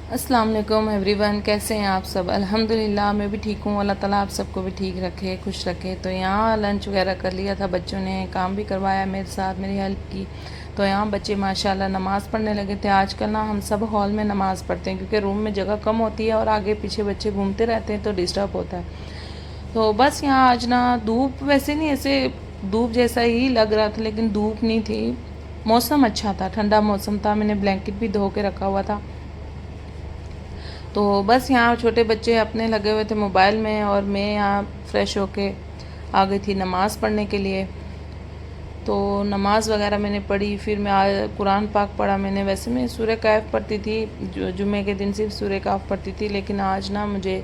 अस्सलाम वालेकुम एवरीवन, कैसे हैं आप सब। अल्हम्दुलिल्लाह मैं भी ठीक हूँ। अल्लाह ताला आप सबको भी ठीक रखे, खुश रखे। तो यहाँ लंच वगैरह कर लिया था, बच्चों ने काम भी करवाया मेरे साथ, मेरी हेल्प की। तो यहाँ बच्चे माशाल्लाह नमाज़ पढ़ने लगे थे। आजकल ना हम सब हॉल में नमाज़ पढ़ते हैं क्योंकि रूम में जगह कम होती है और आगे पीछे बच्चे घूमते रहते हैं तो डिस्टर्ब होता है। तो बस यहाँ आज ना धूप, वैसे नहीं ऐसे धूप जैसा ही लग रहा था लेकिन धूप नहीं थी। मौसम अच्छा था, ठंडा मौसम था। मैंने ब्लैंकेट भी धो के रखा हुआ था। तो बस यहाँ छोटे बच्चे अपने लगे हुए थे मोबाइल में और मैं यहाँ फ़्रेश होके आ गई थी नमाज़ पढ़ने के लिए। तो नमाज़ वगैरह मैंने पढ़ी, फिर मैं आज कुरान पाक पढ़ा मैंने। वैसे मैं सूरह कहफ पढ़ती थी, जुम्मे के दिन सिर्फ सूरह कहफ पढ़ती थी, लेकिन आज ना मुझे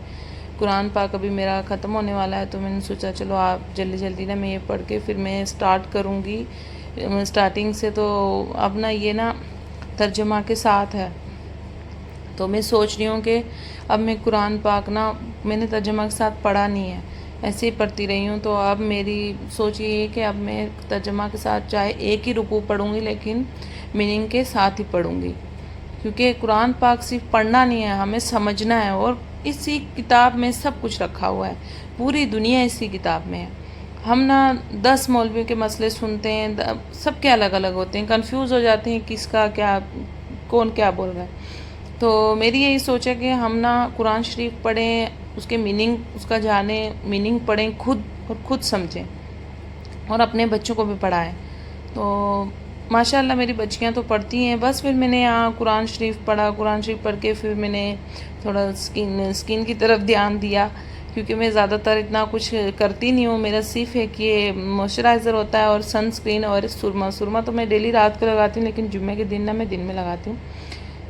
कुरान पाक अभी मेरा ख़त्म होने वाला है तो मैंने सोचा चलो आप जल्दी जल्दी ना मैं ये पढ़ के फिर मैं स्टार्ट करूँगी स्टार्टिंग से। तो अब ना ये ना तर्जुमा के साथ है, तो मैं सोच रही हूँ कि अब मैं कुरान पाक ना मैंने तर्जुमा के साथ पढ़ा नहीं है, ऐसे ही पढ़ती रही हूँ। तो अब मेरी सोच ये है कि अब मैं तर्जुमा के साथ चाहे एक ही रुकू पढ़ूँगी लेकिन मीनिंग के साथ ही पढ़ूँगी, क्योंकि कुरान पाक सिर्फ पढ़ना नहीं है, हमें समझना है। और इसी किताब में सब कुछ रखा हुआ है, पूरी दुनिया इसी किताब में है। हम ना 10 मौलवियों के मसले सुनते हैं, सबके अलग अलग होते हैं, कंफ्यूज हो जाते हैं किसका क्या, कौन क्या बोल रहा है। तो मेरी यही सोच है कि हम ना कुरान शरीफ पढ़ें, उसके मीनिंग उसका जानें, मीनिंग पढ़ें खुद और खुद समझें और अपने बच्चों को भी पढ़ाएं। तो माशाल्लाह मेरी बच्चियां तो पढ़ती हैं। बस फिर मैंने यहाँ कुरान शरीफ पढ़ा, कुरान शरीफ पढ़ के फिर मैंने थोड़ा स्किन की तरफ ध्यान दिया, क्योंकि मैं ज़्यादातर इतना कुछ करती नहीं हूँ। मेरा सिर्फ है कि मॉइस्चराइज़र होता है और सनस्क्रीन और सुरमा तो मैं डेली रात को लगाती हूँ, लेकिन जुम्मे के दिन ना मैं दिन में लगाती हूँ।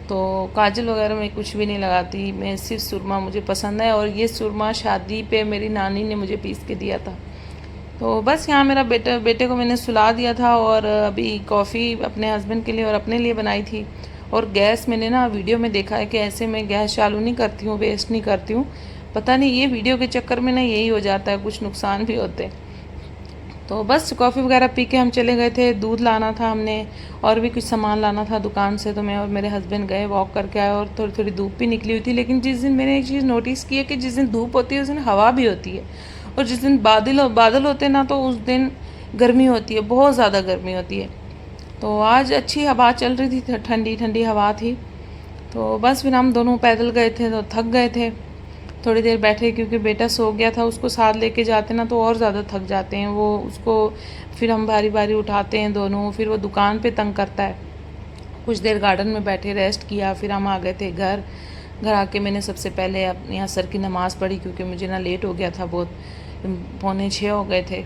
तो काजल वगैरह मैं कुछ भी नहीं लगाती, मैं सिर्फ सुरमा मुझे पसंद है। और ये सुरमा शादी पे मेरी नानी ने मुझे पीस के दिया था। तो बस यहाँ मेरा बेटे को मैंने सुला दिया था और अभी कॉफ़ी अपने हस्बैंड के लिए और अपने लिए बनाई थी। और गैस मैंने ना वीडियो में देखा है कि ऐसे मैं गैस चालू नहीं करती हूँ, वेस्ट नहीं करती हूँ। पता नहीं ये वीडियो के चक्कर में ना यही हो जाता है, कुछ नुकसान भी होते हैं। तो बस कॉफ़ी वगैरह पी के हम चले गए थे, दूध लाना था हमने और भी कुछ सामान लाना था दुकान से। तो मैं और मेरे हस्बैंड गए, वॉक करके आए और थोड़ी थोड़ी धूप भी निकली हुई थी। लेकिन जिस दिन मैंने एक चीज़ नोटिस की है कि जिस दिन धूप होती है उस दिन हवा भी होती है, और जिस दिन बादल होते हैं ना तो उस दिन गर्मी होती है, बहुत ज़्यादा गर्मी होती है। तो आज अच्छी हवा चल रही थी, ठंडी ठंडी हवा थी। तो बस फिर हम दोनों पैदल गए थे तो थक गए थे, थोड़ी देर बैठे क्योंकि बेटा सो गया था। उसको साथ लेके जाते ना तो और ज़्यादा थक जाते हैं वो, उसको फिर हम बारी बारी उठाते हैं दोनों, फिर वो दुकान पे तंग करता है। कुछ देर गार्डन में बैठे रेस्ट किया, फिर हम आ गए थे घर। घर आके मैंने सबसे पहले अपने यहाँ सर की नमाज़ पढ़ी, क्योंकि मुझे ना लेट हो गया था बहुत, 5:45 हो गए थे।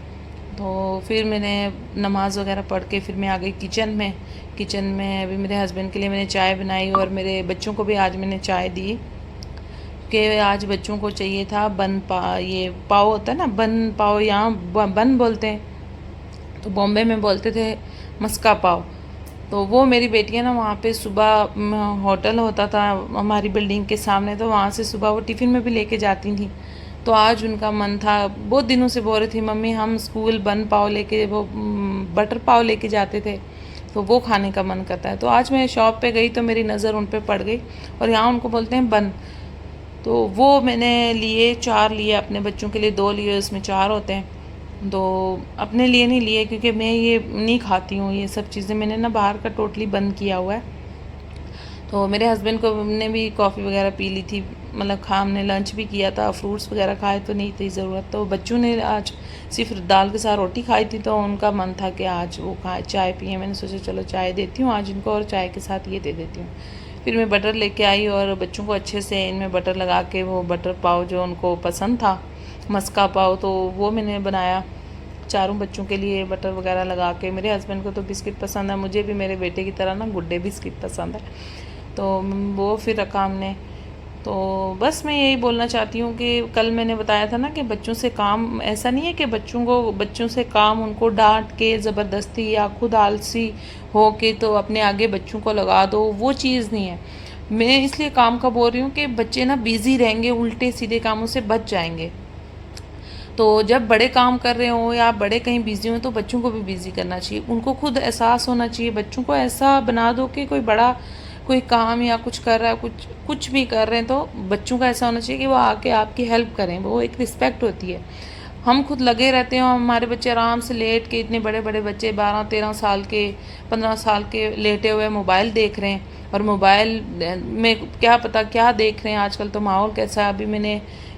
तो फिर मैंने नमाज़ वगैरह पढ़ के फिर मैं आ गई किचन में अभी मेरे हस्बैंड के लिए मैंने चाय बनाई और मेरे बच्चों को भी आज मैंने चाय दी, कि आज बच्चों को चाहिए था ये पाव होता है ना, बन पाव, यहाँ बन बोलते हैं, तो बॉम्बे में बोलते थे मस्का पाव। तो वो मेरी बेटियां ना वहाँ पे सुबह होटल होता था हमारी बिल्डिंग के सामने, तो वहाँ से सुबह वो टिफ़िन में भी लेके जाती थी। तो आज उनका मन था, बहुत दिनों से बोल रही थी मम्मी हम स्कूल बन पाव लेके, वो बटर पाव लेके जाते थे, तो वो खाने का मन करता है। तो आज मैं शॉप पे गई तो मेरी नज़र उन पे पड़ गई, और यहाँ उनको बोलते हैं बन। तो वो मैंने लिए, 4 लिए, अपने बच्चों के लिए 2 लिए, उसमें 4 होते हैं। तो अपने लिए नहीं लिए क्योंकि मैं ये नहीं खाती हूँ, ये सब चीज़ें मैंने ना बाहर का टोटली बंद किया हुआ है। तो मेरे हस्बैंड को ने भी कॉफ़ी वगैरह पी ली थी, मतलब हमने लंच भी किया था, फ्रूट्स वगैरह खाए तो नहीं थी ज़रूरत। तो बच्चों ने आज सिर्फ दाल के साथ रोटी खाई थी, तो उनका मन था कि आज वो खाए, चाय पिए। मैंने सोचा चलो चाय देती हूँ आज इनको, और चाय के साथ ये दे देती हूँ। फिर मैं बटर लेके आई और बच्चों को अच्छे से इनमें बटर लगा के, वो बटर पाव जो उनको पसंद था मस्का पाव, तो वो मैंने बनाया चारों बच्चों के लिए बटर वगैरह लगा के। मेरे हस्बैंड को तो बिस्किट पसंद है, मुझे भी मेरे बेटे की तरह ना गुड्डे बिस्किट पसंद है, तो वो फिर रखा हमने। तो बस मैं यही बोलना चाहती हूँ कि कल मैंने बताया था ना कि बच्चों से काम ऐसा नहीं है कि बच्चों से काम उनको डांट के ज़बरदस्ती या खुद आलसी हो के तो अपने आगे बच्चों को लगा दो, वो चीज़ नहीं है। मैं इसलिए काम का बोल रही हूँ कि बच्चे ना बिज़ी रहेंगे, उल्टे सीधे कामों से बच जाएंगे। तो जब बड़े काम कर रहे हो या बड़े कहीं बिज़ी हो तो बच्चों को भी बिज़ी करना चाहिए, उनको खुद एहसास होना चाहिए। बच्चों को ऐसा बना दो कि कोई काम या कुछ कर रहा है, कुछ कुछ भी कर रहे हैं, तो बच्चों का ऐसा होना चाहिए कि वो आके आपकी हेल्प करें, वो एक रिस्पेक्ट होती है। हम खुद लगे रहते हैं और हमारे बच्चे आराम से लेट के, इतने बड़े बड़े बच्चे 12-13 साल के, 15 साल के, लेटे हुए मोबाइल देख रहे हैं। और मोबाइल में क्या पता क्या देख रहे हैं, आजकल तो माहौल कैसा है। अभी मैंने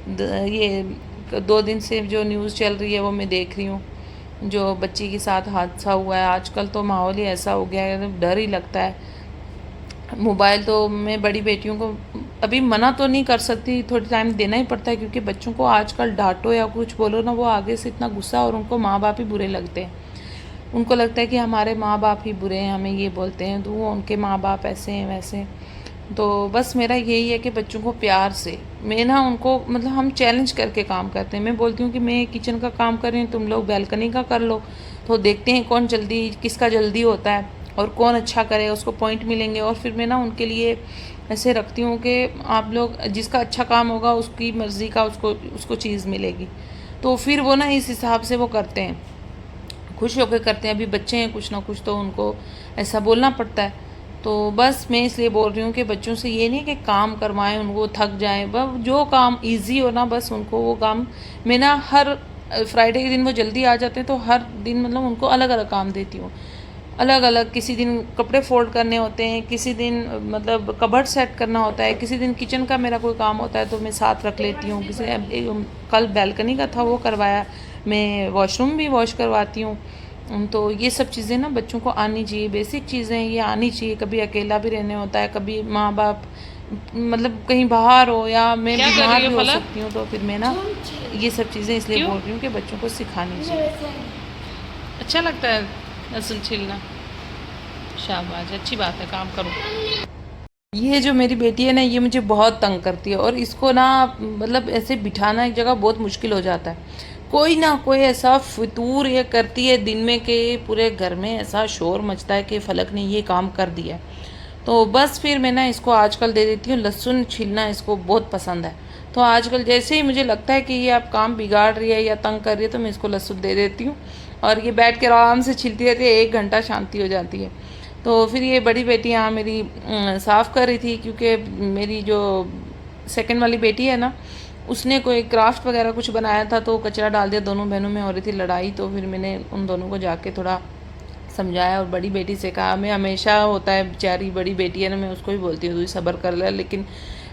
ये 2 दिन से जो न्यूज़ चल रही है वो मैं देख रही हूँ, जो बच्ची के साथ हादसा हुआ है। आजकल तो माहौल ही ऐसा हो गया है, डर ही लगता है। मोबाइल तो मैं बड़ी बेटियों को अभी मना तो नहीं कर सकती, थोड़ी टाइम देना ही पड़ता है, क्योंकि बच्चों को आजकल डांटो या कुछ बोलो ना, वो आगे से इतना गुस्सा, और उनको माँ बाप ही बुरे लगते हैं। उनको लगता है कि हमारे माँ बाप ही बुरे हैं, हमें ये बोलते हैं, तो उनके माँ बाप ऐसे हैं वैसे हैं। तो बस मेरा यही है कि बच्चों को प्यार से, मैं ना उनको मतलब हम चैलेंज करके काम करते हैं। मैं बोलती हूँ कि मैं किचन का काम कर रही हूँ, तुम लोग बैल्कनी का कर लो, तो देखते हैं कौन जल्दी, किसका जल्दी होता है और कौन अच्छा करे, उसको पॉइंट मिलेंगे। और फिर मैं ना उनके लिए ऐसे रखती हूँ कि आप लोग, जिसका अच्छा काम होगा उसकी मर्ज़ी का उसको उसको चीज़ मिलेगी। तो फिर वो ना इस हिसाब से वो करते हैं, खुश होकर करते हैं। अभी बच्चे हैं, कुछ ना कुछ तो उनको ऐसा बोलना पड़ता है। तो बस मैं इसलिए बोल रही हूँ कि बच्चों से ये नहीं कि काम करवाएं, उनको थक जाएं, बस जो काम इजी हो ना, बस उनको वो काम। मैं ना हर फ्राइडे के दिन वो जल्दी आ जाते हैं, तो हर दिन मतलब उनको अलग अलग काम देती हूँ, अलग अलग। किसी दिन कपड़े फोल्ड करने होते हैं, किसी दिन मतलब कबर्ड सेट करना होता है, किसी दिन किचन का मेरा कोई काम होता है तो मैं साथ रख लेती हूँ। कल बैल्कनी का था वो करवाया, मैं वॉशरूम भी वॉश करवाती हूँ। तो ये सब चीज़ें ना बच्चों को आनी चाहिए, बेसिक चीज़ें ये आनी चाहिए। कभी अकेला भी रहने होता है, कभी माँ बाप मतलब कहीं बाहर हो, या मैं बीमार भी हो सकती हूँ, तो फिर मैं ना ये सब चीज़ें इसलिए बोल रही हूँ कि बच्चों को सिखानी चाहिए। अच्छा लगता है लहसुन छीलना, शाबाश, अच्छी बात है, काम करो। ये जो मेरी बेटी है ना, ये मुझे बहुत तंग करती है, और इसको ना मतलब ऐसे बिठाना एक जगह बहुत मुश्किल हो जाता है। कोई ना कोई ऐसा फितूर ये करती है दिन में कि पूरे घर में ऐसा शोर मचता है कि फलक ने ये काम कर दिया है। तो बस फिर मैं ना इसको आजकल दे देती हूँ लहसुन छीलना, इसको बहुत पसंद है। तो आजकल जैसे ही मुझे लगता है कि ये आप काम बिगाड़ रही है या तंग कर रही है, तो मैं इसको लहसुन दे देती हूँ, और ये बैठ के आराम से छीलती रहती है। 1 घंटा शांति हो जाती है। तो फिर ये बड़ी बेटी यहाँ मेरी साफ़ कर रही थी, क्योंकि मेरी जो सेकंड वाली बेटी है ना, उसने कोई क्राफ्ट वगैरह कुछ बनाया था, तो कचरा डाल दिया। दोनों बहनों में हो रही थी लड़ाई, तो फिर मैंने उन दोनों को जाके थोड़ा समझाया, और बड़ी बेटी से कहा, मैं हमेशा होता है बेचारी बड़ी बेटी है ना, मैं उसको भी बोलती हूँ तू सब्र कर ले, लेकिन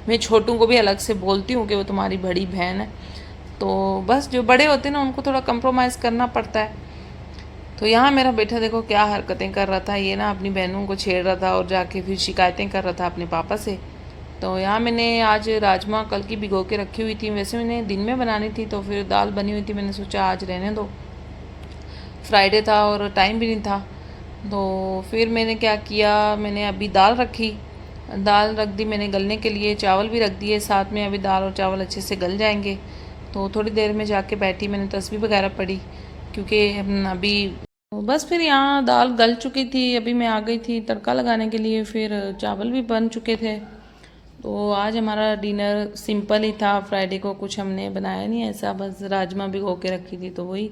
मैं छोटू को भी अलग से बोलती हूँ कि वो तुम्हारी बड़ी बहन है। तो बस जो बड़े होते हैं ना, उनको थोड़ा कंप्रोमाइज़ करना पड़ता है। तो यहाँ मेरा बेटा देखो क्या हरकतें कर रहा था, ये ना अपनी बहनों को छेड़ रहा था और जाके फिर शिकायतें कर रहा था अपने पापा से। तो यहाँ मैंने आज राजमा कल की भिगो के रखी हुई थी, वैसे मैंने दिन में बनानी थी, तो फिर दाल बनी हुई थी, मैंने सोचा आज रहने दो, फ्राइडे था और टाइम भी नहीं था। तो फिर मैंने क्या किया, मैंने अभी दाल रखी, दाल रख दी मैंने गलने के लिए, चावल भी रख दिए साथ में, अभी दाल और चावल अच्छे से गल जाएंगे। तो थोड़ी देर में जाके बैठी, मैंने तस्बीह वगैरह पढ़ी, क्योंकि अभी तो बस फिर यहाँ दाल गल चुकी थी, अभी मैं आ गई थी तड़का लगाने के लिए, फिर चावल भी बन चुके थे। तो आज हमारा डिनर सिंपल ही था, फ्राइडे को कुछ हमने बनाया नहीं ऐसा, बस राजमा भिगो के रखी थी तो वही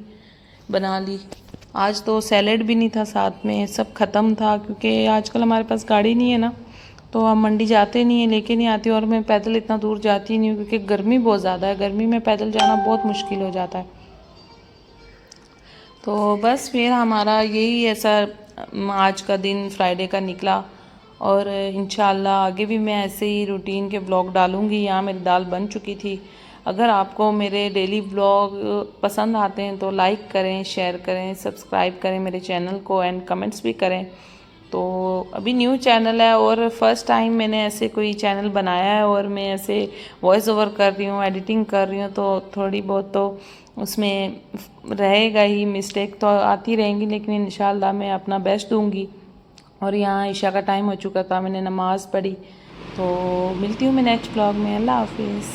बना ली। आज तो सैलेड भी नहीं था साथ में, सब ख़त्म था, क्योंकि आजकल हमारे पास गाड़ी नहीं है ना, तो हम मंडी जाते नहीं हैं, लेके नहीं आती, और मैं पैदल इतना दूर जाती नहीं हूँ, क्योंकि गर्मी बहुत ज़्यादा है, गर्मी में पैदल जाना बहुत मुश्किल हो जाता है। तो बस फिर हमारा यही ऐसा आज का दिन फ्राइडे का निकला, और इंशाल्लाह आगे भी मैं ऐसे ही रूटीन के ब्लॉग डालूँगी। यहाँ मेरी दाल बन चुकी थी। अगर आपको मेरे डेली ब्लॉग पसंद आते हैं तो लाइक करें, शेयर करें, सब्सक्राइब करें मेरे चैनल को, एंड कमेंट्स भी करें। तो अभी न्यू चैनल है और फर्स्ट टाइम मैंने ऐसे कोई चैनल बनाया है, और मैं ऐसे वॉइस ओवर कर रही हूँ, एडिटिंग कर रही हूँ, तो थोड़ी बहुत तो उसमें रहेगा ही, मिस्टेक तो आती रहेंगी, लेकिन इंशाल्लाह मैं अपना बेस्ट दूंगी। और यहाँ ईशा का टाइम हो चुका था, मैंने नमाज़ पढ़ी। तो मिलती हूँ मैं नेक्स्ट ब्लॉग में। अल्लाह हाफिज़।